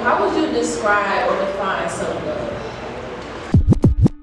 how would you describe or define self-love?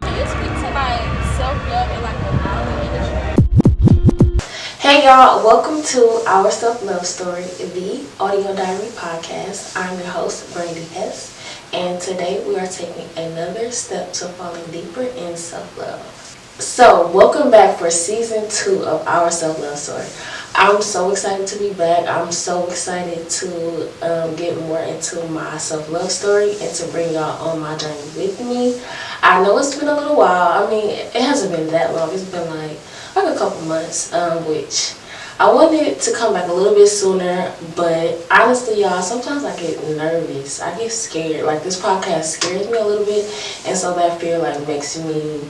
Can you speak to like self-love and like the modeling industry? Hey y'all, welcome to our self-love story, the audio diary podcast. I'm your host, Brandy S. And today we are taking another step to falling deeper in self-love. So, welcome back for season 2 of our self-love story. I'm so excited to be back. I'm so excited to get more into my self-love story and to bring y'all on my journey with me. I know it's been a little while. I mean, it hasn't been that long. It's been like a couple months, which I wanted to come back a little bit sooner, but honestly, y'all, sometimes I get nervous. I get scared. Like, this podcast scares me a little bit, and so that fear makes me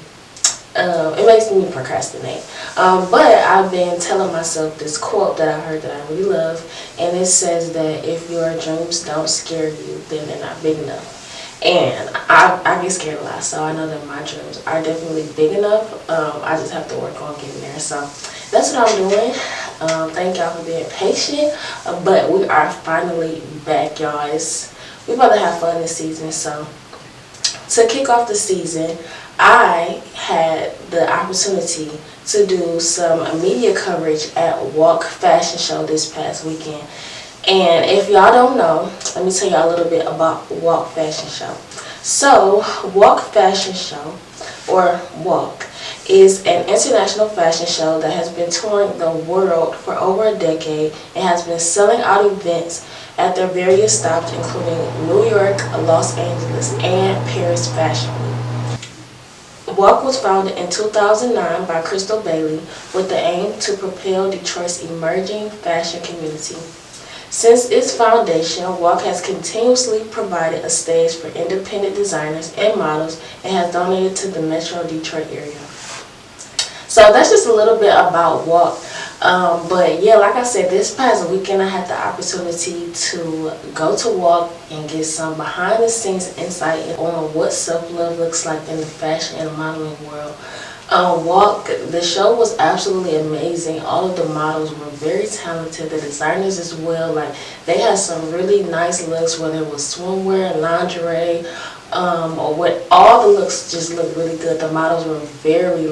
procrastinate. But I've been telling myself this quote that I heard that I really love, and it says that if your dreams don't scare you, then they're not big enough. And I get scared a lot, so I know that my dreams are definitely big enough. I just have to work on getting there. So that's what I'm doing. Thank y'all for being patient. But we are finally back, y'all. We about to have fun this season. So to kick off the season, I had the opportunity to do some media coverage at Walk Fashion Show this past weekend. And if y'all don't know, let me tell y'all a little bit about Walk Fashion Show. So, Walk Fashion Show, or Walk, is an international fashion show that has been touring the world for over a decade and has been selling out events at their various stops, including New York, Los Angeles, and Paris Fashion Week. Walk was founded in 2009 by Crystal Bailey with the aim to propel Detroit's emerging fashion community. Since its foundation, Walk has continuously provided a stage for independent designers and models and has donated to the Metro Detroit area. So that's just a little bit about Walk. But yeah, like I said, this past weekend I had the opportunity to go to Walk and get some behind the scenes insight on what self-love looks like in the fashion and modeling world. Walk, the show was absolutely amazing. All of the models were very talented, the designers as well. Like, they had some really nice looks, whether it was swimwear, lingerie, or what. All the looks just looked really good. The models were very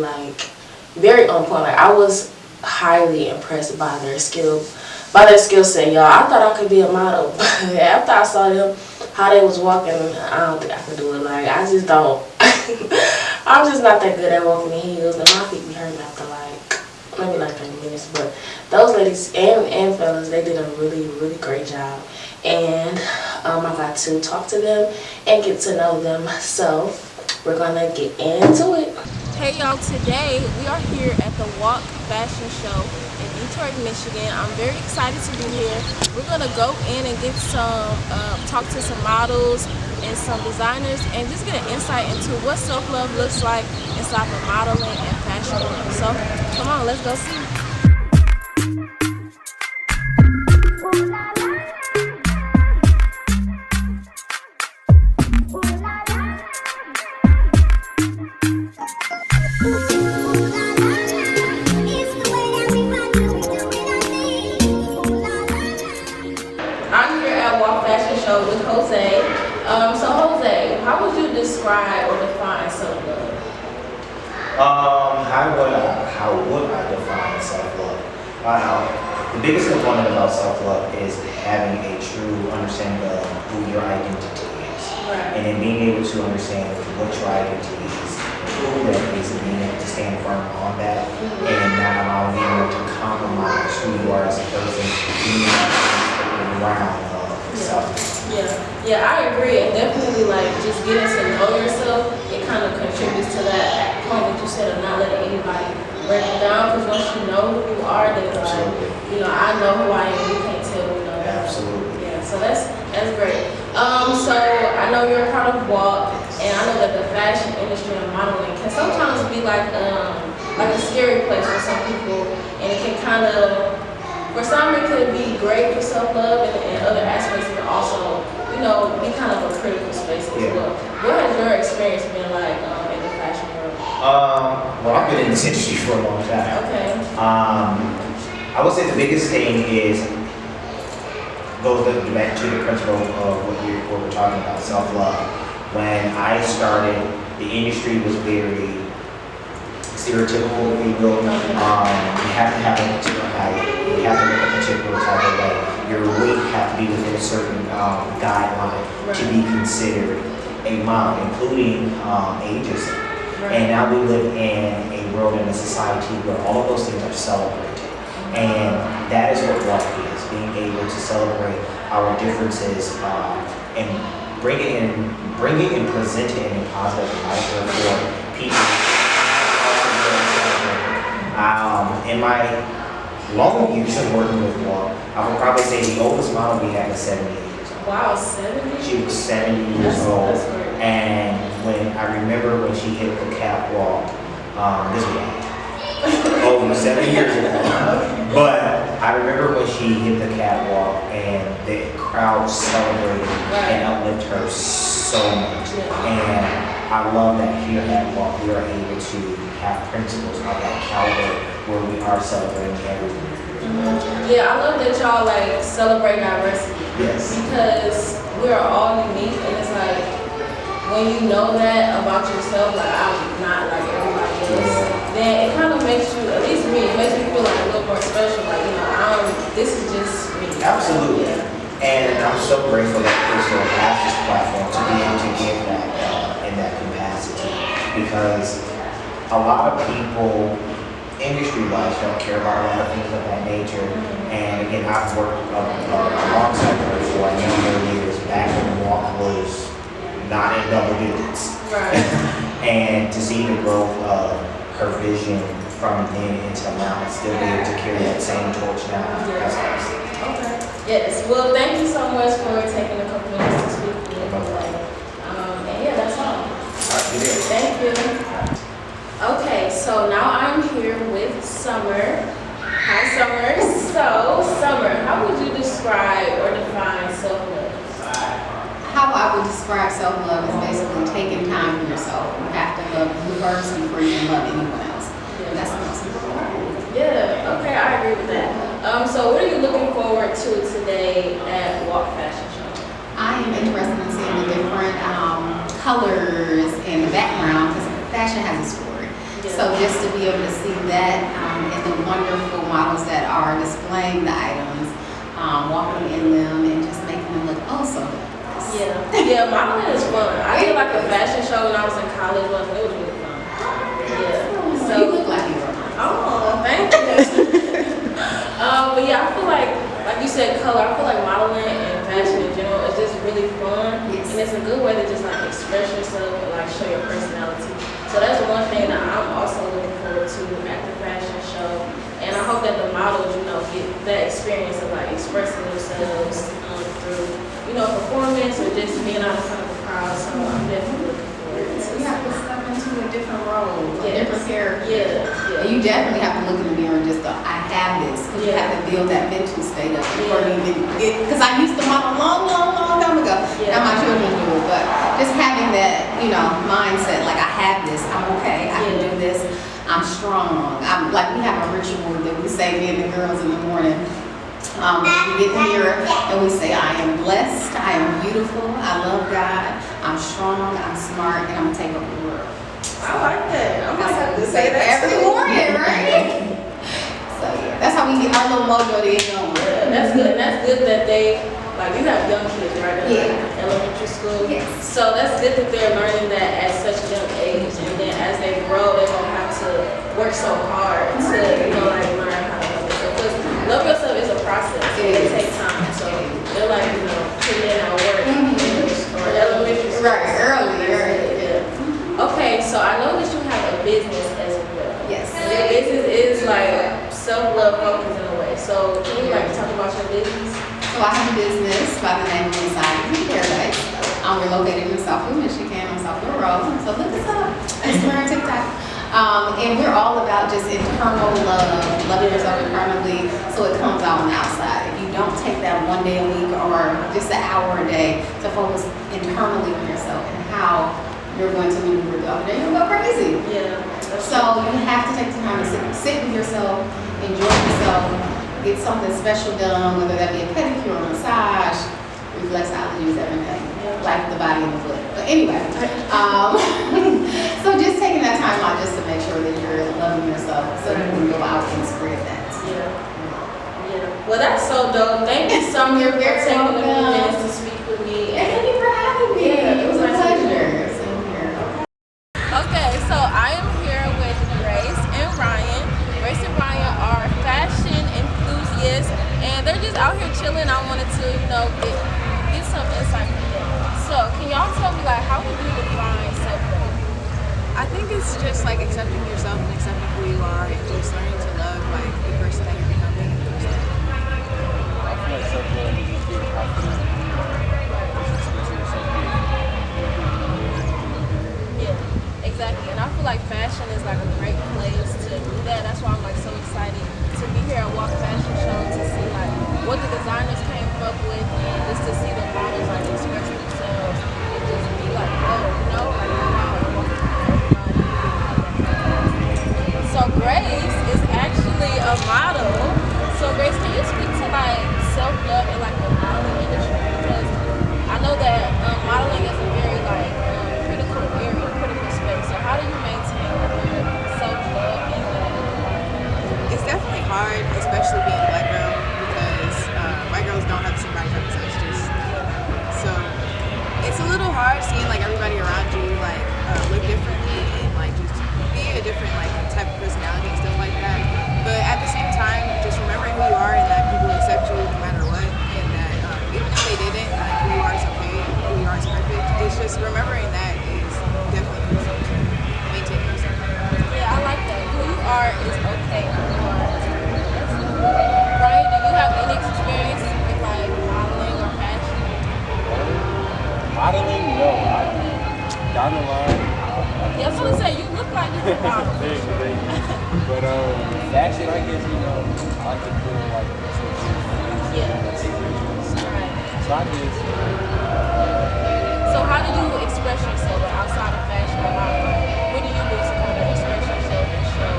on point. Like, I was highly impressed by their skill set, y'all. I thought I could be a model, but after I saw them, how they was walking, I don't think I could do it. Like, I just don't. I'm just not that good at walking in heels, and my feet be hurting after maybe 30 minutes. But those ladies and fellas, they did a really, really great job. And I got to talk to them and get to know them. So we're gonna get into it. Hey y'all, today we are here at the Walk Fashion Show in Detroit, Michigan. I'm very excited to be here. We're gonna go in and get talk to some models and some designers and just get an insight into what self-love looks like inside the modeling and fashion world. So come on, let's go see. I'm here at Walk Fashion Show with Jose. So Jose, how would you describe or define self-love? How would I define self-love? The biggest component about self-love is having a true understanding of who your identity is. Right. And then being able to understand what your identity is, who that is, and being able to stand firm on that, and not allowing anyone to compromise who you are as a person, being around self-love. Yeah, I agree. And definitely, just getting to know yourself, it kind of contributes to that point that you said of not letting anybody break you down. Because once you know who you are, then I know who I am. You can't tell me no different. Absolutely. Yeah, so that's great. So I know you're a part of Walk, and I know that the fashion industry and modeling can sometimes be like a scary place for some people, and it can kind of, for some, it could be great for self-love, and other aspects can also, be kind of a critical space as well. What has your experience been like in the fashion world? Well, I've been in this industry for a long time. Okay. I would say the biggest thing is goes back to the principle of what we're talking about, self-love. When I started, the industry was very stereotypical, if you will. You have to have a particular height, you have to look a particular type of way. Your weight have to be within a certain guideline to be considered a model, including ageism. And now we live in a world, in a society where all of those things are celebrated. And that is what walk is, being able to celebrate our differences and bring it and present it in a positive light for people. In my long years of working with walk, I would probably say the oldest model we had was 70 years old. Wow, 70? She was 70 years old. That's great. And when I remember when she hit the catwalk, this was over 7 years ago. But I remember when she hit the catwalk and the crowd celebrated and uplifted her so much. And I love that here at Walk we are able to have principles of that caliber where we are celebrating everything. Yeah, I love that y'all like celebrate diversity. Yes. Because we are all unique, and it's like when you know that about yourself, like I'm not like everybody else, then it kind of makes you, at least me, it makes me feel like a little more special. Like, you know, this is just me. Absolutely. Yeah. And I'm so grateful that Crystal has this platform to be able to give that in that capacity, because a lot of people industry-wise don't care about a lot of things of that nature. And again, I've worked alongside her for a number of years back when Walk was not in double digits. Right. And to see the growth of her vision from then into now and still be able to carry that same torch now, that's awesome. Okay. Yes. Well, thank you so much for taking a couple minutes to speak with me. And yeah, that's all. All right, you did. Thank you. Okay, so now I'm here with Summer. Hi, Summer. So, Summer, how would you describe or define self-love? How I would describe self-love is basically taking time for yourself. You have to love you first before you can love anyone else. And that's the most important. Yeah, okay, I agree with that. So what are you looking forward to today at Walk Fashion Show? I am interested in seeing the different colors and the background, because fashion has a story. So just to be able to see that and the wonderful models that are displaying the items, walking in them and just making them look oh so nice. Yeah, modeling is fun. I did like a fashion show when I was in college once, and it was really fun. Yeah. So you look like you're Oh, thank you. But yeah, I feel like you said, color. I feel like modeling and fashion in general is just really fun, Yes. and it's a good way to just like express yourself and like show your personality. So that's one thing that I'm also looking forward to at the fashion show, and I hope that the models, you know, get that experience of like expressing themselves through, you know, performance or just being out in front of a crowd. So I'm definitely looking forward to. You have to step into a different role, a different character. Yeah. And you definitely have to look in the mirror and just go, I have this. Because you have to build that mental state up before you even get, because I used to model long time ago. Yeah. Now my children do it, but just having that, you know, mindset, like I have this, I'm okay, I can do this, I'm strong. I'm like, we have a ritual that we say, me and the girls in the morning. We get in the mirror and we say, I am blessed, I am beautiful, I love God, I'm strong, I'm smart, and I'm gonna take over the world. I like that. I'm gonna have to say that every morning, right? So yeah, that's how we get our little mojo to get going. Yeah, that's good. And that's good that they, like, you have young kids, right? That's Yeah. like elementary school. Yes. So that's good that they're learning that at such a young age, and then as they grow, they're gonna have to work so hard to, you know, like learn how to love yourself. Because love yourself is a process. It takes time. So they're like, you know, putting in our work or elementary school. Right, early. Yeah. Okay, so I know that you have a business as well. Yes. And your business is like self-love focused in a way. So can you like talk about your business? So I have a business by the name of Inside Paradise. We're located in Southfield, Michigan on Southfield Road. So look us up, Instagram, TikTok. And we're all about just internal love, loving yourself internally so it comes out on the outside. If you don't take that one day a week or just an hour a day to focus internally on yourself and how you're going to maneuver the other day, you'll go crazy. Yeah. So you have to take the time to sit with yourself, enjoy yourself, get something special done, whether that be a pedicure or massage reflexology is everything, like the body and the foot. But anyway, so just taking that time out just to make sure that you're loving yourself so you can go out and spread that. Well, that's so dope. Thank you so much for very taking a few welcome. minutes to speak with me. And thank you for having me. Yeah, It was a nice to meet you. pleasure. Same here. Okay, so I am here with Grace and Ryan. Grace and Ryan are fashion enthusiasts, and they're just out here chilling. I wanted to, get some insight from them. So, can y'all tell me, like, how would you define self-love? I think it's just like accepting yourself and accepting who you are and just learning to love like the person that you're becoming and things like that. I feel like self-love is just being confident. Just expressing yourself. Yeah, exactly. And I feel like fashion is like a great place to do that. That's why I'm like so excited to be here at Walk Fashion Show to see like what the designers came up with and just to see the models like express themselves and just be like, oh, like wow, so Grace is actually a model. So Grace, can you speak to like self-love in like the modeling industry? Because I know that modeling is a very like critical area, critical space. So how do you maintain like your self-love in that environment? It's definitely hard, especially being a black girl because white girls don't have the same body type as us. So it's a little hard seeing like everybody around you like look differently and like just be a different like type of personality and stuff like that. But at the same time, just remembering who you are and that people accept you no matter what, and that even if they didn't, like who you are is okay, who you are is perfect. It's just remembering that is definitely crucial to maintaining yourself. Yeah, I like that. Who you are is okay. Who you are is perfect. Ryan, do you have any experience with like modeling or fashion? Modeling? No. Down the line. Yeah, I was gonna say you look like you can model. Thank you. But fashion, I guess, I like to put in like some Yeah. take pictures. Right. So I guess, So how do you express yourself outside of fashion or modeling? What do you do to kind of express yourself and show,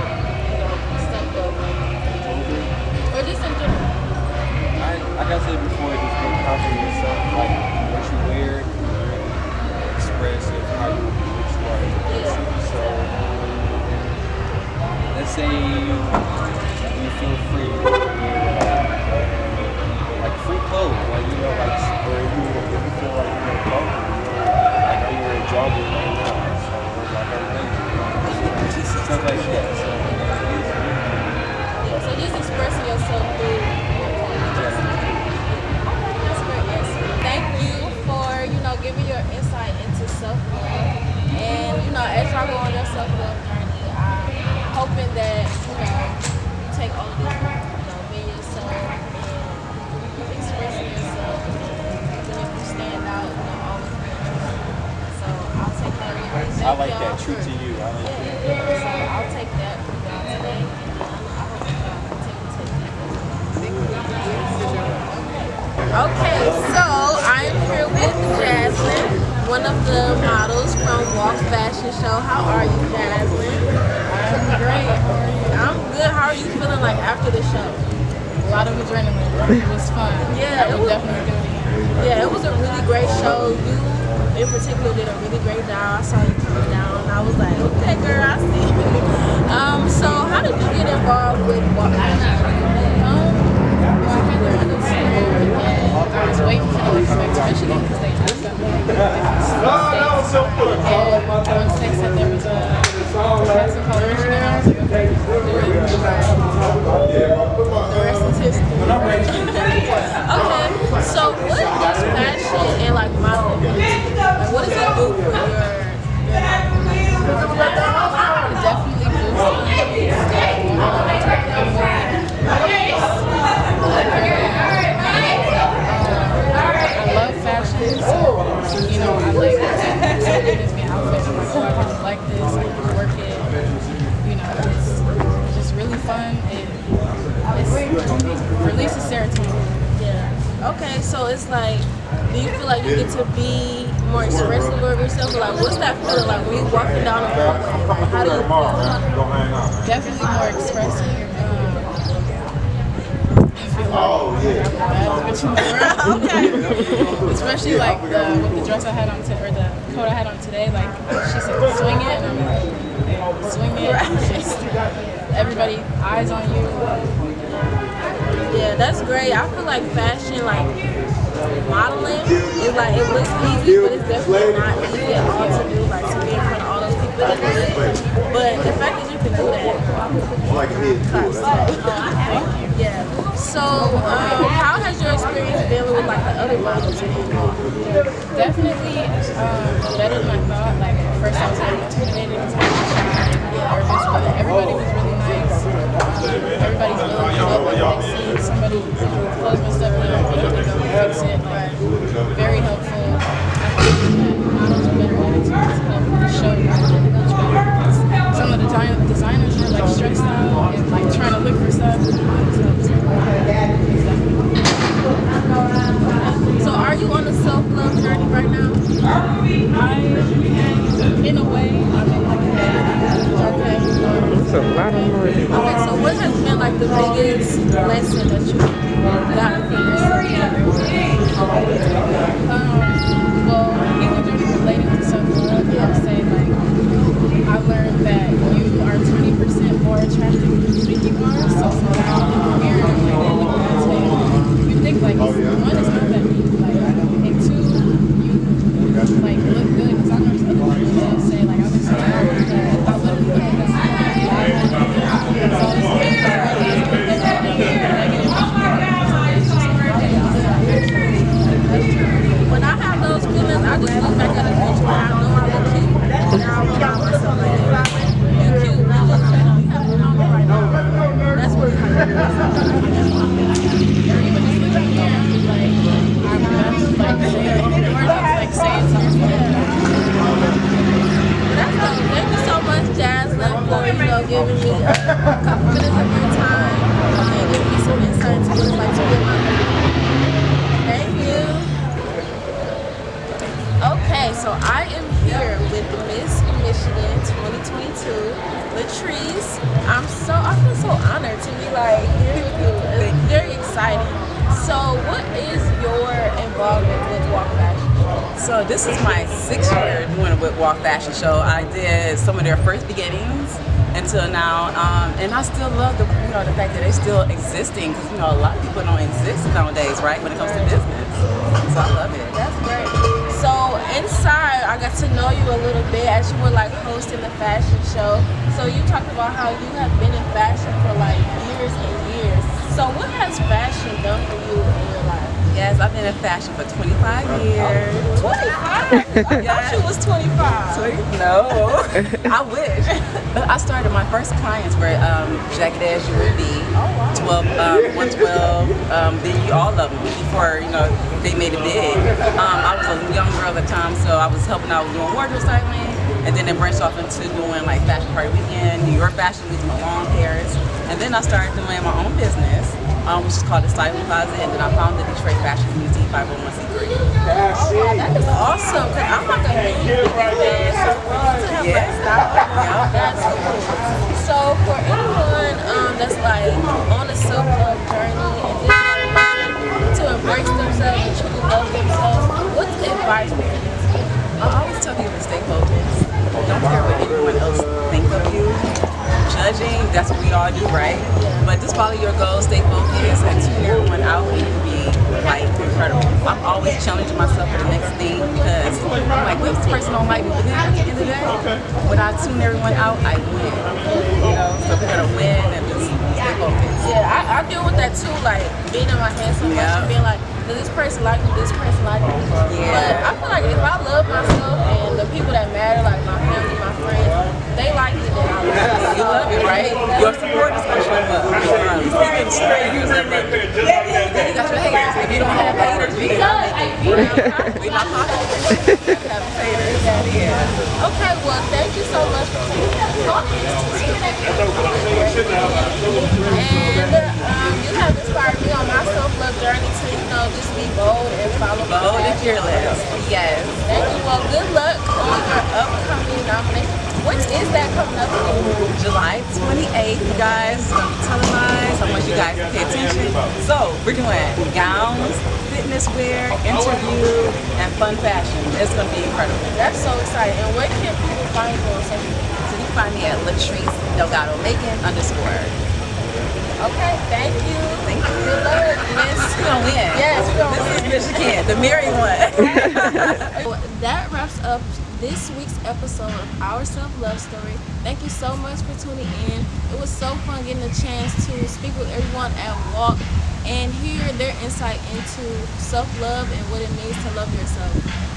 stuff up? Or just in general? like I said before, just being confident in yourself, like what you wear, express it, how you are. So, let's say you feel free, like free clothes, like or if you feel like like you're a jogger right now, like stuff like that. So just expressing yourself through your clothes. That's a great answer. Thank you for, giving your insight into self-love. And, as y'all go on your self-love journey, I'm hoping that, you take all of this, being yourself and expressing yourself. Even if you stand out, always be true. So I'll take that with me. I like that. True to you. I like that. So I'll take that from y'all today. I hope that y'all continue to take that. Okay, so I'm here with Jasmine, one of the models from Walk Fashion Show. How are you, Jasmine? I'm great. I'm good. How are you feeling like after the show? A lot of adrenaline. It was fun. Yeah, I would definitely do it again. Yeah, it was a really great show. You, in particular, did a really great job. I saw you coming down, and I was like, okay, girl, I see you. So how did you get involved with Walk Fashion Show? I was waiting for them to come back to Michigan because they had something in different states. And once they said there was a Jackson called Michigan, I was like, okay, I'll do it. The rest is history. Okay, so what does fashion and like modeling mean to you? Like, what does it do for your It definitely I love fashion, so I like something gives me an outfit. I'm like, oh, I really like this. I can work it. It's just really fun. It releases serotonin. Yeah. Okay, so it's like, do you feel like you get to be more expressive of yourself? Or like, what's that feeling like when you're walking down the runway? Like, how do you feel? Definitely more expressive. I feel Okay. Especially like with the dress I had on or the coat I had on today, like she said swing it, and I'm like swing it. It's just everybody eyes on you. Yeah, that's great. I feel like fashion, like modeling, is like it looks easy, but it's definitely not easy at all to do. Like to be in front of all those people that do it. But the fact that you can do that, yeah. So, how has your experience been with like the other models? Definitely better than I thought. Like at first I was kind of intimidated, I was kind of shy, nervous, but everybody was really nice. Everybody's willing to help. Like if they see somebody clothes messed up, they'll immediately go and fix it. Like very helpful. I think that models with better attitudes help the show much better. Some of the designers were like stressed out and like trying to look for stuff. So, are you on a self-love journey right now? In a way, I'm in like a Okay. Okay, so what has been like the biggest lesson that you got from this? Well, people journey relating to self-love, I would say like I learned that you are 20% more attractive than you think you are. So sometimes you look in the mirror and like, look at that today. You think like, one, it's not that deep, like, and two, you like look good. Because I know other people that say like, I've been saying, I literally look at that. So it's When I have those feelings, I just look back at the picture and I know I look cute. And I will remind myself like, you cute, you look cute, you have a number right now. That's what it's like. Everybody's looking here and be like, I'm just like saying something. That's dope. Thank you so much, Jaslyn, for giving me a couple minutes of your time and giving me some insight to what it's like to live my life. Thank you. Okay, so I am here with Miss Michigan 2022, Latrice. I feel so honored to be like here with you. It's very exciting. So, what is your involvement with Walk Fashion? So this is my 6th year doing a Walk Fashion Show. I did some of their first beginnings until now, and I still love the fact that they're still existing, because a lot of people don't exist nowadays, right? When it comes to business, so I love it. That's great. So inside, I got to know you a little bit as you were like hosting the fashion show. So you talked about how you have been in fashion for like years and years. So what has fashion done for you in your life? Yes, I've been in fashion for 25 years. 25? I thought you was 25. No, I wish. But I started, my first clients were Jagged Edge, UV, 112, all of them before they made it big. I was a young girl at the time, so I was helping out doing wardrobe styling, and then it branched off into doing like Fashion Party Weekend, New York Fashion Week, my long hairs, and then I started doing my own business, which is called the Styling Closet, and then I founded Detroit Fashion Community 501c3. Oh wow, that is awesome, because I'm not going to be That's cool. So for anyone that's like on a self-love journey and just like to embrace themselves and truly love themselves, what advice would you give? I always tell people to stay focused. Don't care what anyone else thinks of you. Judging, that's what we all do, right? But just follow your goals, stay focused, and tune everyone out, and you'll be like incredible. I'm always challenging myself for the next thing, because I'm like, well, this person don't like me, but then at the end of the day, when I tune everyone out, I win. So we're gonna win and just stay focused. Yeah, I deal with that too, like being in my head so much and being like, does this person like me, this person like me? But I feel like if I love myself and the people that matter, like my family, my friends, they like me, then I love myself. You love it, right? Your support is gonna show up. Speaking straight, you got your haters. If you don't have haters, we're not talking. You have haters. Yeah. Okay, well, thank you so much for talking to us. And you have inspired me on my self-love journey to, just be bold and follow my Bold and passion. fearless. Yes. Thank you. Well, good luck on your upcoming nomination. When is that coming up? July 28th, you guys. Televised. guys. I want you guys to pay attention. So we're doing gowns, fitness wear, interview, and fun fashion. It's going to be incredible. That's so exciting. And where can people find you on social media? So you can find me at Latrice Delgado-Macon _. Okay, thank you. Thank you. Good luck, Miss. We're going to win. Yes, we're gonna This win. is Michigan, the merry one. That wraps up this week's episode of Our Self-Love Story. Thank you so much for tuning in. It was so fun getting a chance to speak with everyone at Walk and hear their insight into self-love and what it means to love yourself.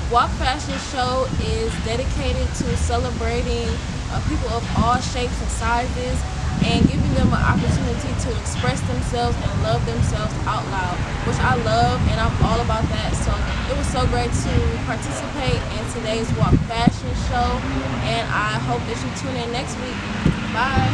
Walk Fashion Show is dedicated to celebrating people of all shapes and sizes and giving them an opportunity to express themselves and love themselves out loud, which I love, and I'm all about that. So it was so great to participate in today's Walk Fashion Show, and I hope that you tune in next week. Bye.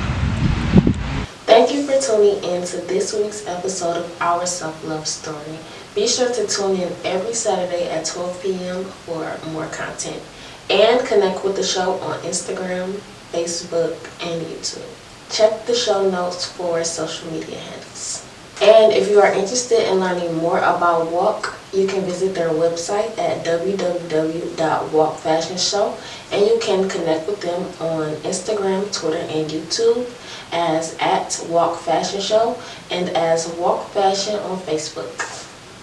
Thank you for tuning in to this week's episode of Our Self-Love Story. Be sure to tune in every Saturday at 12 p.m. for more content. And connect with the show on Instagram, Facebook, and YouTube. Check the show notes for social media handles. And if you are interested in learning more about Walk, you can visit their website at www.walkfashionshow, and you can connect with them on Instagram, Twitter, and YouTube as @WalkFashionShow and as Walk Fashion on Facebook.